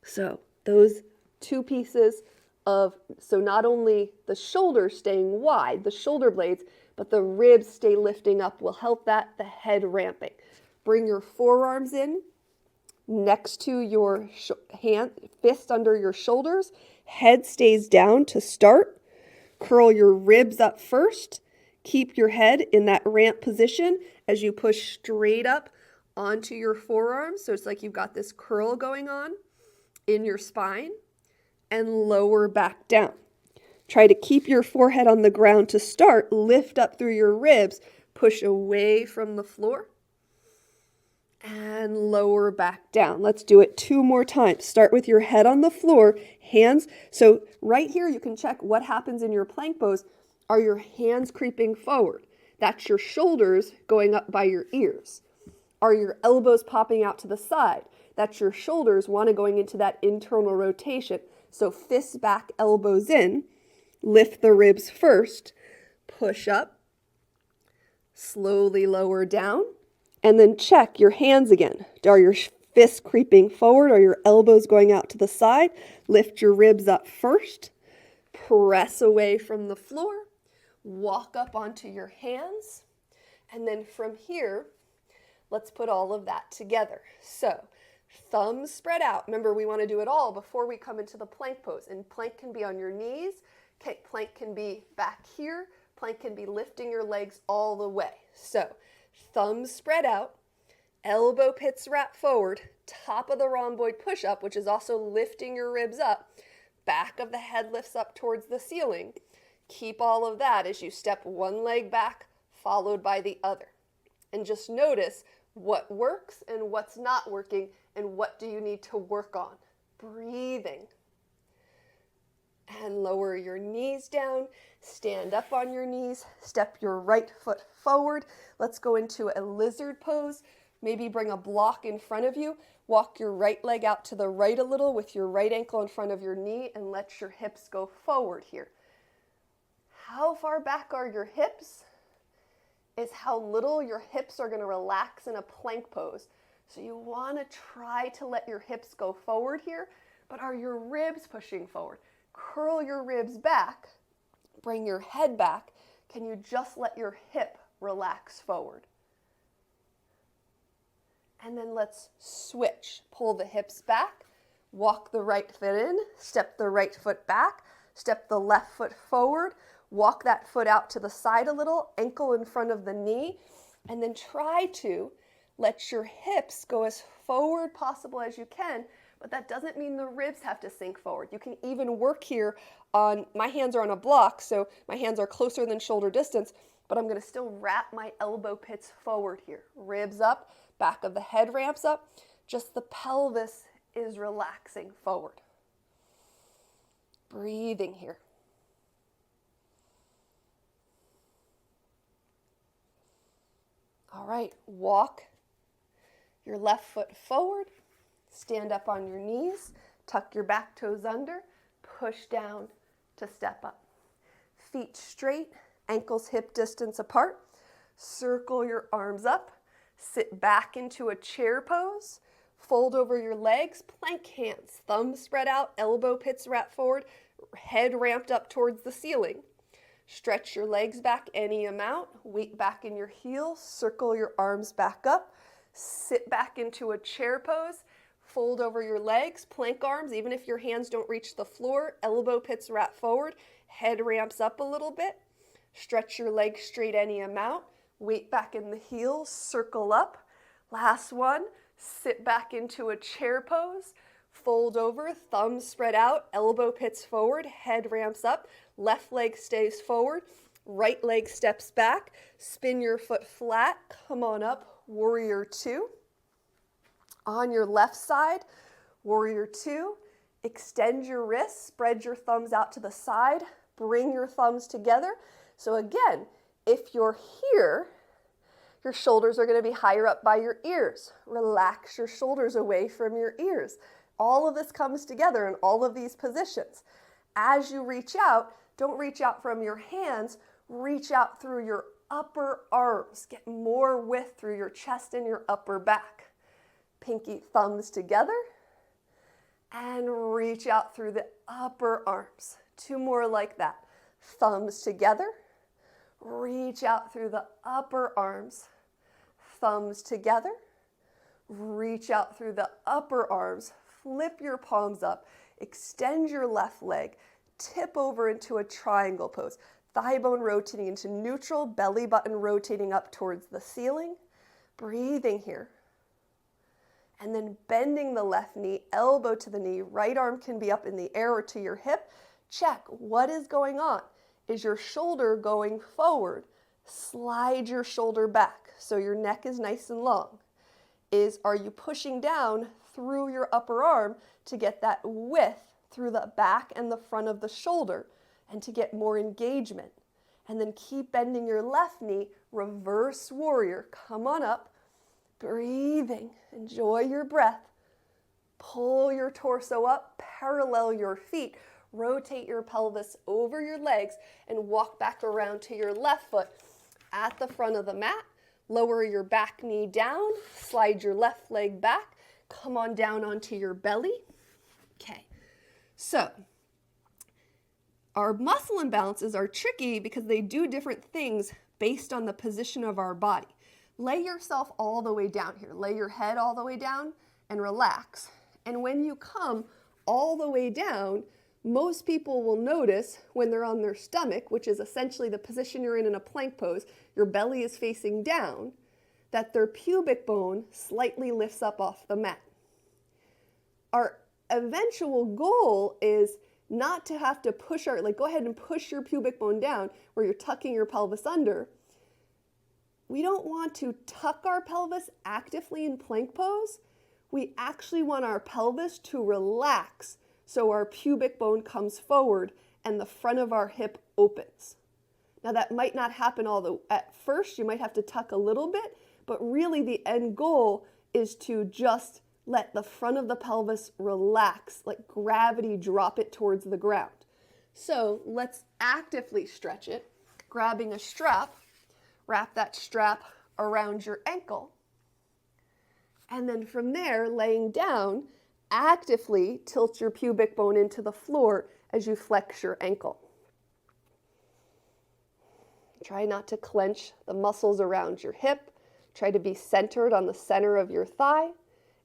So those 2 pieces so not only the shoulders staying wide, the shoulder blades, but the ribs stay lifting up will help that, the head ramping. Bring your forearms in next to your fist under your shoulders. Head stays down to start. Curl your ribs up first. Keep your head in that ramp position as you push straight up onto your forearms. So it's like you've got this curl going on in your spine, and lower back down. Try to keep your forehead on the ground to start. Lift up through your ribs. Push away from the floor and lower back down. Let's do it 2 more times. Start with your head on the floor, hands. So right here you can check what happens in your plank pose. Are your hands creeping forward? That's your shoulders going up by your ears. Are your elbows popping out to the side? That's your shoulders going into that internal rotation. So fists back, elbows in. Lift the ribs first. Push up. Slowly lower down. And then check your hands again. Are your fists creeping forward? Are your elbows going out to the side? Lift your ribs up first. Press away from the floor. Walk up onto your hands. And then from here, let's put all of that together. So, thumbs spread out. Remember, we want to do it all before we come into the plank pose. And plank can be on your knees. Plank can be back here. Plank can be lifting your legs all the way. So, thumbs spread out. Elbow pits wrap forward. Top of the rhomboid push-up, which is also lifting your ribs up. Back of the head lifts up towards the ceiling. Keep all of that as you step one leg back, followed by the other. And just notice what works and what's not working, and what do you need to work on. Breathing. And lower your knees down. Stand up on your knees. Step your right foot forward. Let's go into a lizard pose. Maybe bring a block in front of you. Walk your right leg out to the right a little with your right ankle in front of your knee, and let your hips go forward here. How far back are your hips is how little your hips are going to relax in a plank pose. So you want to try to let your hips go forward here, but are your ribs pushing forward? Curl your ribs back, bring your head back. Can you just let your hip relax forward? And then let's switch. Pull the hips back, walk the right foot in, step the right foot back, step the left foot forward, walk that foot out to the side a little, ankle in front of the knee, and then try to let your hips go as forward possible as you can, but that doesn't mean the ribs have to sink forward. You can even work here on, my hands are on a block, so my hands are closer than shoulder distance, but I'm going to still wrap my elbow pits forward here. Ribs up, back of the head ramps up, just the pelvis is relaxing forward. Breathing here. All right, walk your left foot forward, stand up on your knees, tuck your back toes under, push down to step up. Feet straight, ankles hip distance apart, circle your arms up, sit back into a chair pose, fold over your legs, plank hands, thumbs spread out, elbow pits wrap forward, head ramped up towards the ceiling. Stretch your legs back any amount, weight back in your heels, circle your arms back up, sit back into a chair pose, fold over your legs, plank arms, even if your hands don't reach the floor, elbow pits wrap forward, head ramps up a little bit, stretch your legs straight any amount, weight back in the heels, circle up. Last one, sit back into a chair pose, fold over, thumbs spread out, elbow pits forward, head ramps up, left leg stays forward, right leg steps back, spin your foot flat, come on up, warrior two. On your left side, warrior two, extend your wrists, spread your thumbs out to the side, bring your thumbs together. So again, if you're here, your shoulders are going to be higher up by your ears. Relax your shoulders away from your ears. All of this comes together in all of these positions. As you reach out, don't reach out from your hands, reach out through your upper arms. Get more width through your chest and your upper back. Pinky thumbs together And reach out through the upper arms. 2 more like that. Thumbs together. Reach out through the upper arms. Thumbs together. Reach out through the upper arms. Flip your palms up. Extend your left leg. Tip over into a triangle pose. Thigh bone rotating into neutral, belly button rotating up towards the ceiling. Breathing here. And then bending the left knee, elbow to the knee. Right arm can be up in the air or to your hip. Check. What is going on? Is your shoulder going forward? Slide your shoulder back so your neck is nice and long. Are you pushing down through your upper arm to get that width through the back and the front of the shoulder and to get more engagement? And then keep bending your left knee, reverse warrior. Come on up, breathing, enjoy your breath. Pull your torso up, parallel your feet, rotate your pelvis over your legs and walk back around to your left foot at the front of the mat. Lower your back knee down, slide your left leg back, come on down onto your belly. Okay, so our muscle imbalances are tricky because they do different things based on the position of our body. Lay yourself all the way down here. Lay your head all the way down and relax. And when you come all the way down, most people will notice when they're on their stomach, which is essentially the position you're in a plank pose, your belly is facing down, that their pubic bone slightly lifts up off the mat. Our eventual goal is not to have to push go ahead and push your pubic bone down where you're tucking your pelvis under. We don't want to tuck our pelvis actively in plank pose. We actually want our pelvis to relax so our pubic bone comes forward and the front of our hip opens. Now that might not happen at first. You might have to tuck a little bit, but really the end goal is to just let the front of the pelvis relax, like gravity drop it towards the ground. So let's actively stretch it, grabbing a strap, wrap that strap around your ankle, and then from there, laying down, actively tilt your pubic bone into the floor as you flex your ankle. Try not to clench the muscles around your hip. Try to be centered on the center of your thigh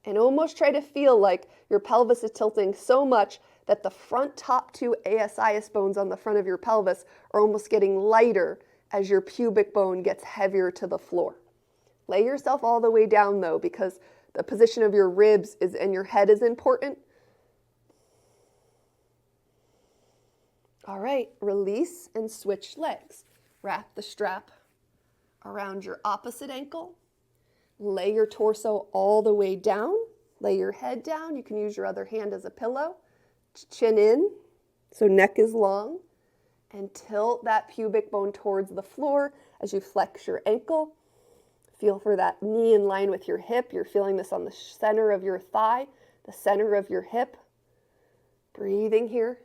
and almost try to feel like your pelvis is tilting so much that the front top 2 ASIS bones on the front of your pelvis are almost getting lighter as your pubic bone gets heavier to the floor. Lay yourself all the way down though, because the position of your ribs and your head is important. All right, release and switch legs. Wrap the strap around your opposite ankle. Lay your torso all the way down. Lay your head down. You can use your other hand as a pillow. Chin in, so neck is long. And tilt that pubic bone towards the floor as you flex your ankle. Feel for that knee in line with your hip. You're feeling this on the center of your thigh, the center of your hip. Breathing here.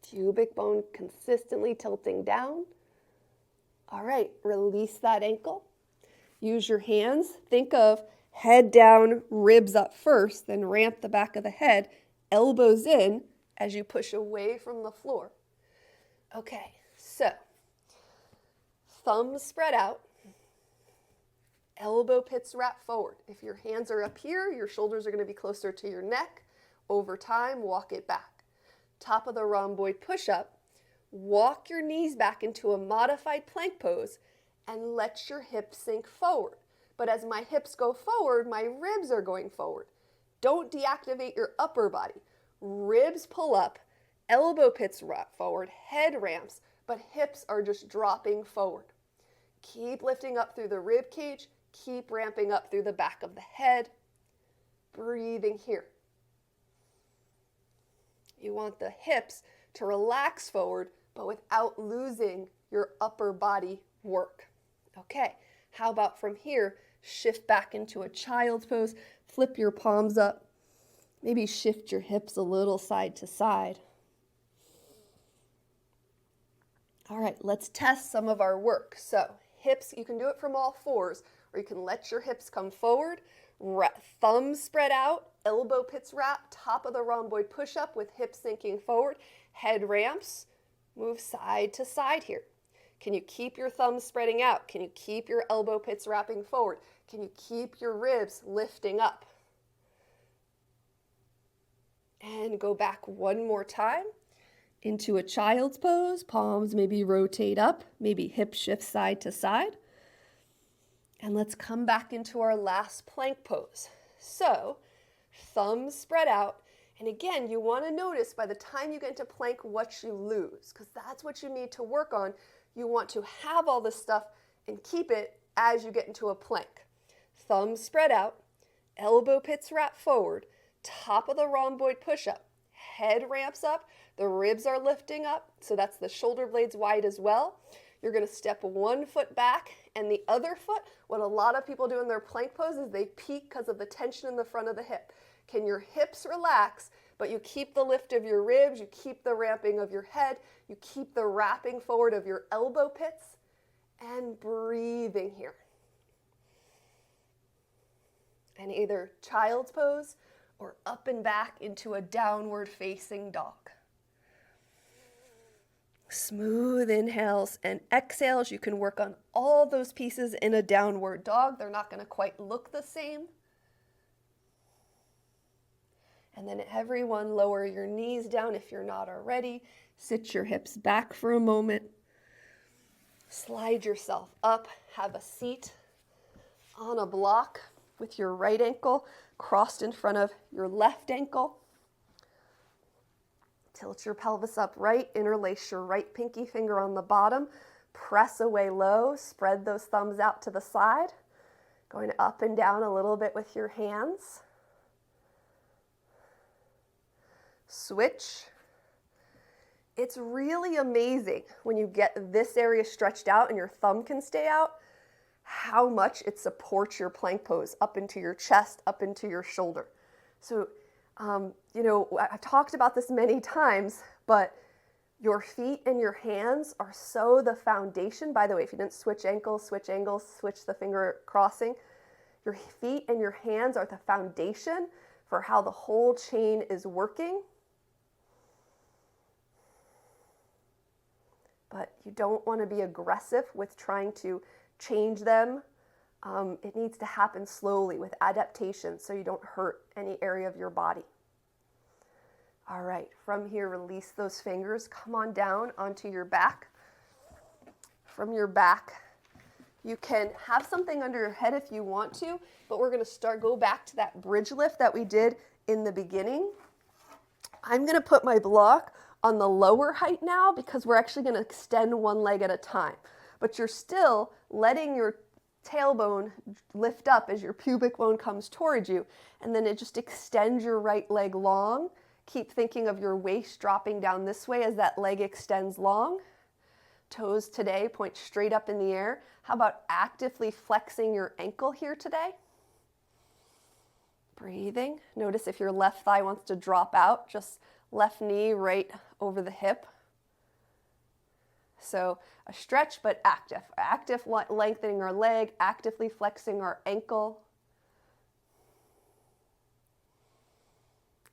Pubic bone consistently tilting down. All right, release that ankle. Use your hands. Think of head down, ribs up first, then ramp the back of the head, elbows in as you push away from the floor. Okay, so thumbs spread out, elbow pits wrap forward. If your hands are up here, your shoulders are going to be closer to your neck. Over time, walk it back. Top of the rhomboid push-up, walk your knees back into a modified plank pose and let your hips sink forward. But as my hips go forward, my ribs are going forward. Don't deactivate your upper body. Ribs pull up, elbow pits wrap forward, head ramps, but hips are just dropping forward. Keep lifting up through the rib cage. Keep ramping up through the back of the head. Breathing here. You want the hips to relax forward, but without losing your upper body work. Okay, how about from here, shift back into a child's pose, flip your palms up, maybe shift your hips a little side to side. All right, let's test some of our work. So hips, you can do it from all fours, or you can let your hips come forward, thumbs spread out, elbow pits wrap, top of the rhomboid push-up with hips sinking forward, head ramps, move side to side here. Can you keep your thumbs spreading out? Can you keep your elbow pits wrapping forward? Can you keep your ribs lifting up? And go back one more time into a child's pose. Palms maybe rotate up, maybe hip shift side to side. And let's come back into our last plank pose. So, thumbs spread out. And again, you want to notice by the time you get into plank what you lose, because that's what you need to work on. You want to have all this stuff and keep it as you get into a plank. Thumbs spread out, elbow pits wrap forward, top of the rhomboid push-up, head ramps up, the ribs are lifting up, so that's the shoulder blades wide as well. You're going to step one foot back and the other foot. What a lot of people do in their plank pose is they peak because of the tension in the front of the hip. Can your hips relax, but you keep the lift of your ribs, you keep the ramping of your head, you keep the wrapping forward of your elbow pits, and breathing here. And either child's pose or up and back into a downward facing dog. Smooth inhales and exhales. You can work on all those pieces in a downward dog. They're not going to quite look the same. And then everyone lower your knees down if you're not already. Sit your hips back for a moment. Slide yourself up. Have a seat on a block with your right ankle crossed in front of your left ankle. Tilt your pelvis upright, interlace your right pinky finger on the bottom, press away low, spread those thumbs out to the side, going up and down a little bit with your hands. Switch. It's really amazing when you get this area stretched out and your thumb can stay out, how much it supports your plank pose up into your chest, up into your shoulder. So I've talked about this many times, but your feet and your hands are so the foundation. By the way, if you didn't switch ankles, switch the finger crossing. Your feet and your hands are the foundation for how the whole chain is working. But you don't want to be aggressive with trying to change them. It needs to happen slowly with adaptation so you don't hurt any area of your body. All right, from here, release those fingers. Come on down onto your back. From your back, you can have something under your head if you want to, but we're going to go back to that bridge lift that we did in the beginning. I'm going to put my block on the lower height now because we're actually going to extend one leg at a time. But you're still letting your tailbone lift up as your pubic bone comes towards you, and then it just extends your right leg long. Keep thinking of your waist dropping down this way as that leg extends long. Toes today point straight up in the air. How about actively flexing your ankle here today? Breathing. Notice if your left thigh wants to drop out, just left knee right over the hip. So a stretch, but active. Active lengthening our leg, actively flexing our ankle.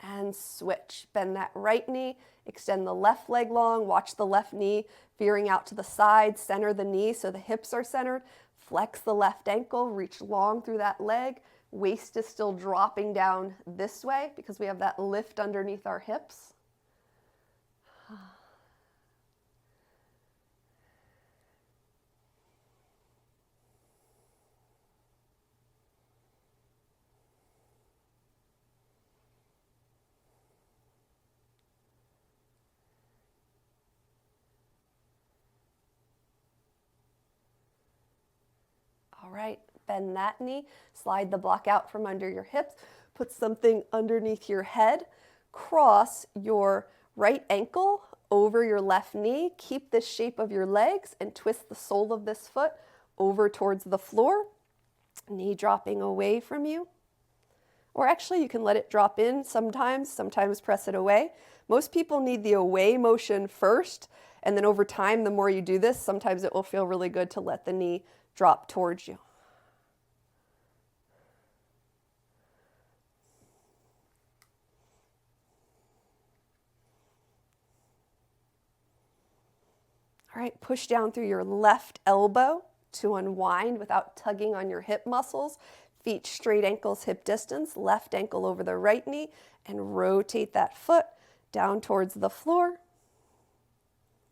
And switch. Bend that right knee, extend the left leg long, watch the left knee veering out to the side, center the knee so the hips are centered. Flex the left ankle, reach long through that leg. Waist is still dropping down this way because we have that lift underneath our hips. All right, bend that knee, slide the block out from under your hips, put something underneath your head, cross your right ankle over your left knee, keep the shape of your legs and twist the sole of this foot over towards the floor, knee dropping away from you. Or actually you can let it drop in sometimes press it away. Most people need the away motion first And then over time, the more you do this, sometimes it will feel really good to let the knee drop towards you. All right, push down through your left elbow to unwind without tugging on your hip muscles. Feet straight, ankles hip distance, left ankle over the right knee, and rotate that foot down towards the floor.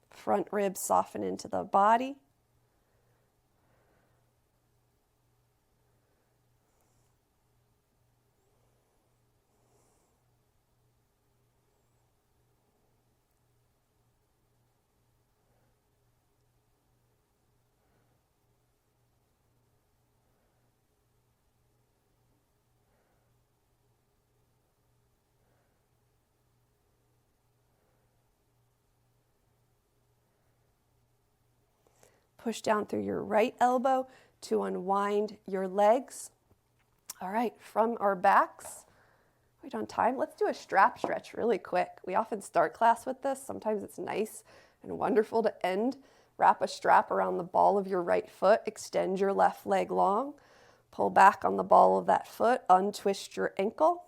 Front ribs soften into the body. Push down through your right elbow to unwind your legs. All right, from our backs, right on time, let's do a strap stretch really quick. We often start class with this. Sometimes it's nice and wonderful to end. Wrap a strap around the ball of your right foot, extend your left leg long, pull back on the ball of that foot, untwist your ankle.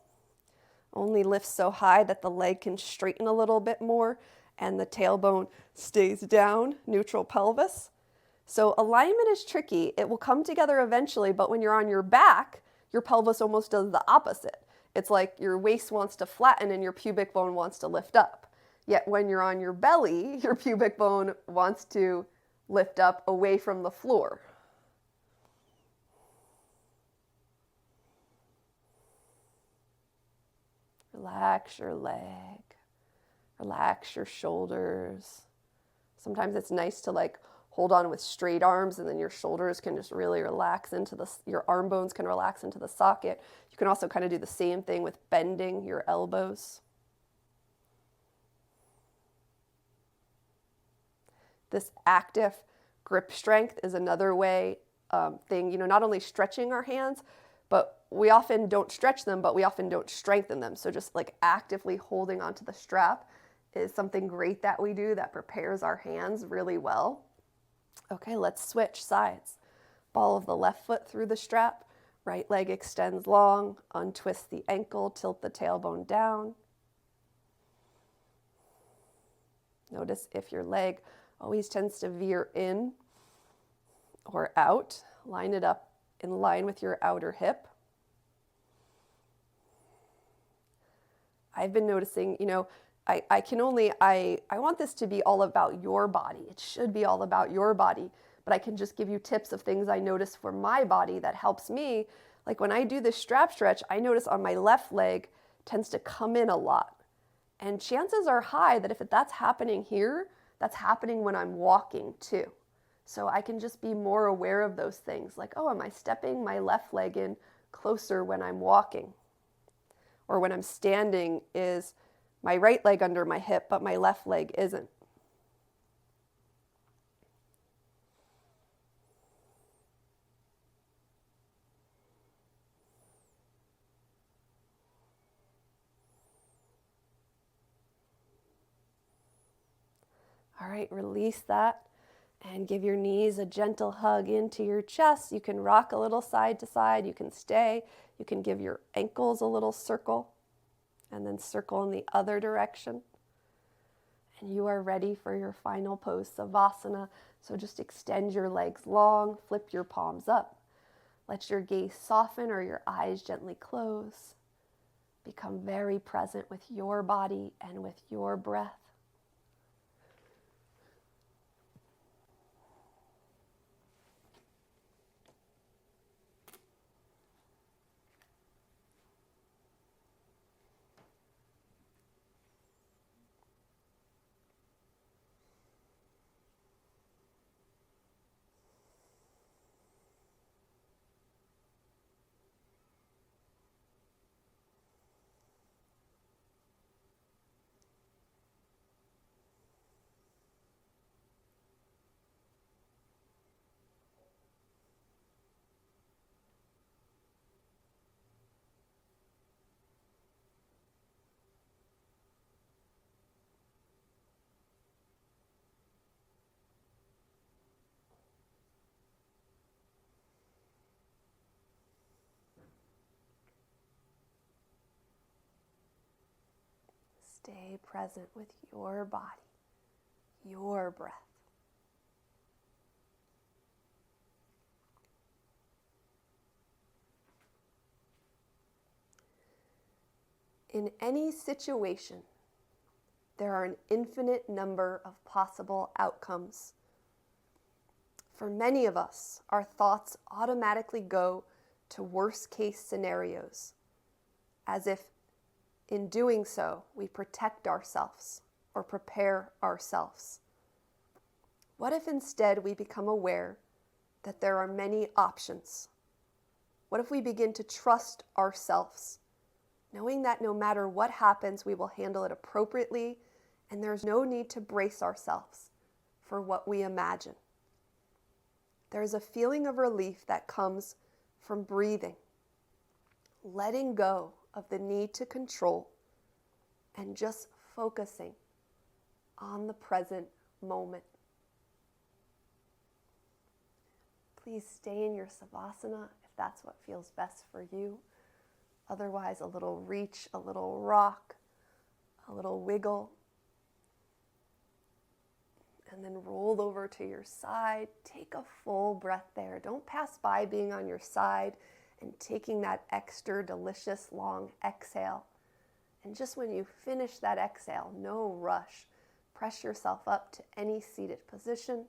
Only lift so high that the leg can straighten a little bit more and the tailbone stays down, neutral pelvis. So alignment is tricky. It will come together eventually, but when you're on your back, your pelvis almost does the opposite. It's like your waist wants to flatten and your pubic bone wants to lift up. Yet when you're on your belly, your pubic bone wants to lift up away from the floor. Relax your leg. Relax your shoulders. Sometimes it's nice to hold on with straight arms, and then your shoulders can just really relax into your arm bones can relax into the socket. You can also kind of do the same thing with bending your elbows. This active grip strength is another way thing, not only stretching our hands, but we often don't stretch them, but we often don't strengthen them. So just actively holding onto the strap is something great that we do that prepares our hands really well. Okay, let's switch sides. Ball of the left foot through the strap, right leg extends long, untwist the ankle, tilt the tailbone down. Notice if your leg always tends to veer in or out, line it up in line with your outer hip. I've been noticing, I want this to be all about your body. It should be all about your body, but I can just give you tips of things I notice for my body that helps me. Like when I do this strap stretch, I notice on my left leg tends to come in a lot. And chances are high that if that's happening here, that's happening when I'm walking too. So I can just be more aware of those things. Like, oh, am I stepping my left leg in closer when I'm walking? Or when I'm standing, is my right leg under my hip, but my left leg isn't? All right, release that and give your knees a gentle hug into your chest. You can rock a little side to side. You can stay. You can give your ankles a little circle and then circle in the other direction. And you are ready for your final pose, Savasana. So just extend your legs long, flip your palms up. Let your gaze soften or your eyes gently close. Become very present with your body and with your breath. Stay present with your body, your breath. In any situation, there are an infinite number of possible outcomes. For many of us, our thoughts automatically go to worst-case scenarios, as if in doing so, we protect ourselves or prepare ourselves. What if instead we become aware that there are many options? What if we begin to trust ourselves, knowing that no matter what happens, we will handle it appropriately, and there's no need to brace ourselves for what we imagine? There's a feeling of relief that comes from breathing, letting go of the need to control, and just focusing on the present moment. Please stay in your savasana if that's what feels best for you. Otherwise, a little reach, a little rock, a little wiggle, and then roll over to your side. Take a full breath there. Don't pass by being on your side and taking that extra delicious long exhale. And just when you finish that exhale, no rush, press yourself up to any seated position.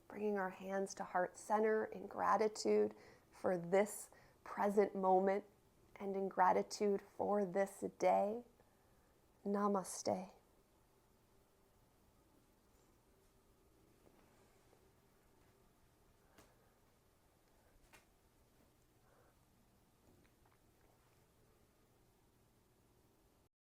Bringing our hands to heart center in gratitude for this present moment and in gratitude for this day. Namaste.